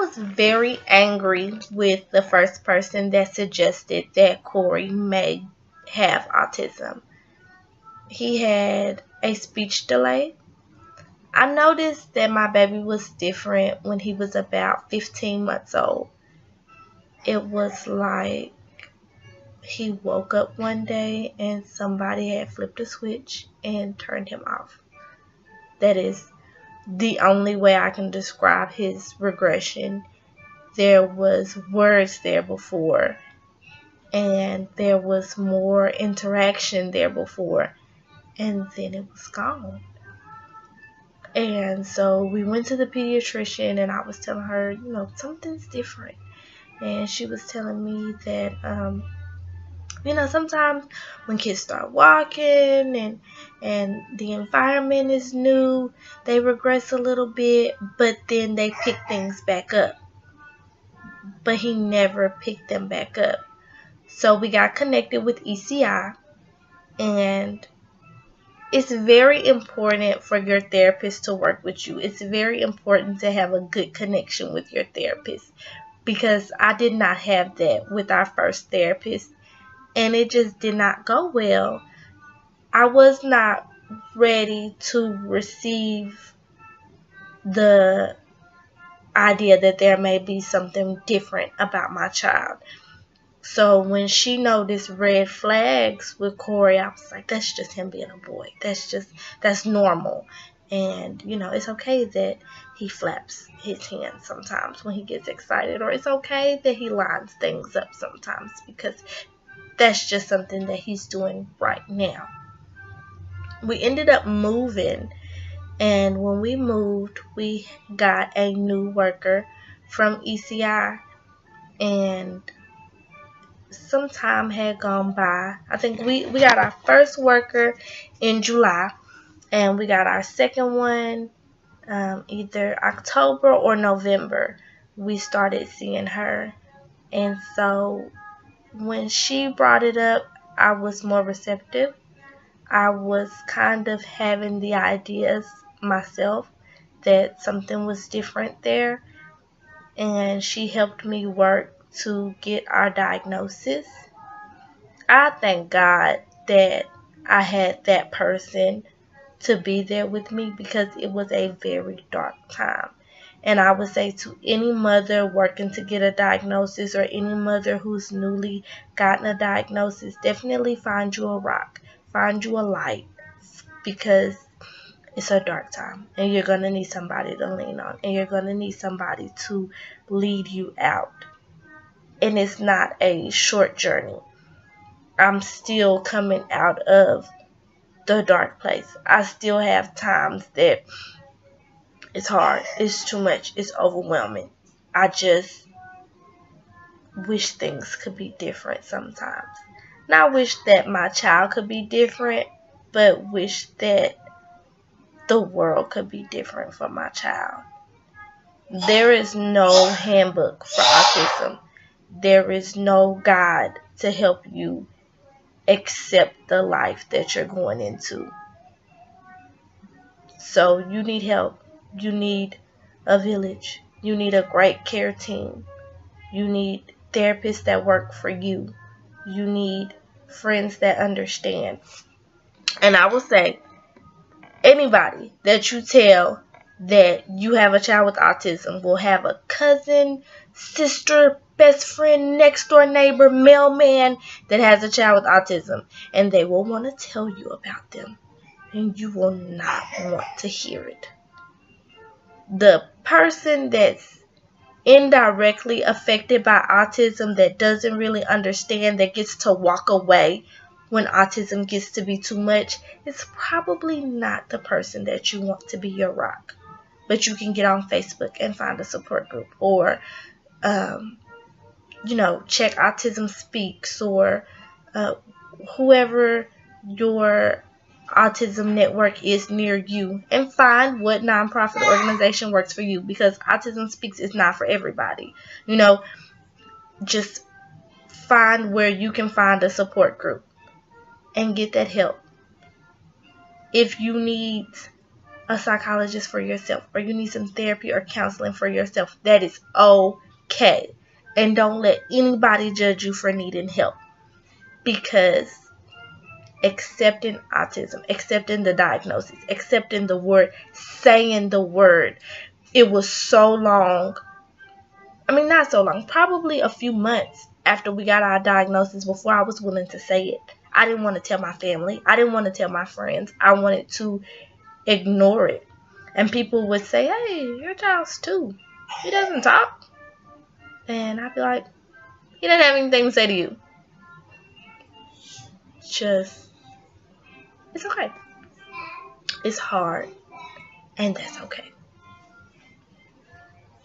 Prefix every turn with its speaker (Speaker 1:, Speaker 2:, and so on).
Speaker 1: was very angry with the first person that suggested that Corey may have autism. He had a speech delay. I noticed that my baby was different when he was about 15 months old. It was like he woke up one day and somebody had flipped a switch and turned him off. That is the only way I can describe his regression. There was words there before, and there was more interaction there before, and then it was gone. And so we went to the pediatrician, and I was telling her, something's different. And she was telling me that, sometimes when kids start walking and the environment is new, they regress a little bit, but then they pick things back up. But he never picked them back up. So we got connected with ECI, and it's very important for your therapist to work with you. It's very important to have a good connection with your therapist, because I did not have that with our first therapist, and it just did not go well. I was not ready to receive the idea that there may be something different about my child. So when she noticed red flags with Corey, I was like, that's just him being a boy. That's normal. And, it's okay that he flaps his hands sometimes when he gets excited. Or it's okay that he lines things up sometimes, because that's just something that he's doing right now. We ended up moving. And when we moved, we got a new worker from ECI. And some time had gone by. I think we got our first worker in July, and we got our second one either October or November. We started seeing her, and so when she brought it up, I was more receptive. I was kind of having the ideas myself that something was different there, and she helped me work to get our diagnosis. I thank God that I had that person to be there with me, because it was a very dark time. And I would say to any mother working to get a diagnosis, or any mother who's newly gotten a diagnosis, definitely find you a rock, find you a light, because it's a dark time, and you're going to need somebody to lean on, and you're going to need somebody to lead you out. And it's not a short journey. I'm still coming out of the dark place. I still have times that it's hard, it's too much, it's overwhelming. I just wish things could be different sometimes. Not wish that my child could be different, but wish that the world could be different for my child. There is no handbook for autism. There is no God to help you accept the life that you're going into. So you need help. You need a village. You need a great care team. You need therapists that work for you. You need friends that understand. And I will say, anybody that you tell that you have a child with autism will have a cousin, sister, best friend, next door neighbor, mailman that has a child with autism, and they will want to tell you about them, and you will not want to hear it. The person that's indirectly affected by autism, that doesn't really understand, that gets to walk away when autism gets to be too much, is probably not the person that you want to be your rock. But you can get on Facebook and find a support group, or check Autism Speaks, or whoever your autism network is near you, and find what nonprofit organization works for you, because Autism Speaks is not for everybody. Just find where you can find a support group and get that help. If you need a psychologist for yourself, or you need some therapy or counseling for yourself, that is okay. And don't let anybody judge you for needing help, because accepting autism, accepting the diagnosis, accepting the word, saying the word, it was so long. I mean, not so long, probably a few months after we got our diagnosis before I was willing to say it. I didn't want to tell my family. I didn't want to tell my friends. I wanted to ignore it. And people would say, hey, your child's 2. He doesn't talk. And I'd be like, he doesn't have anything to say to you. Just, it's okay. It's hard. And that's okay.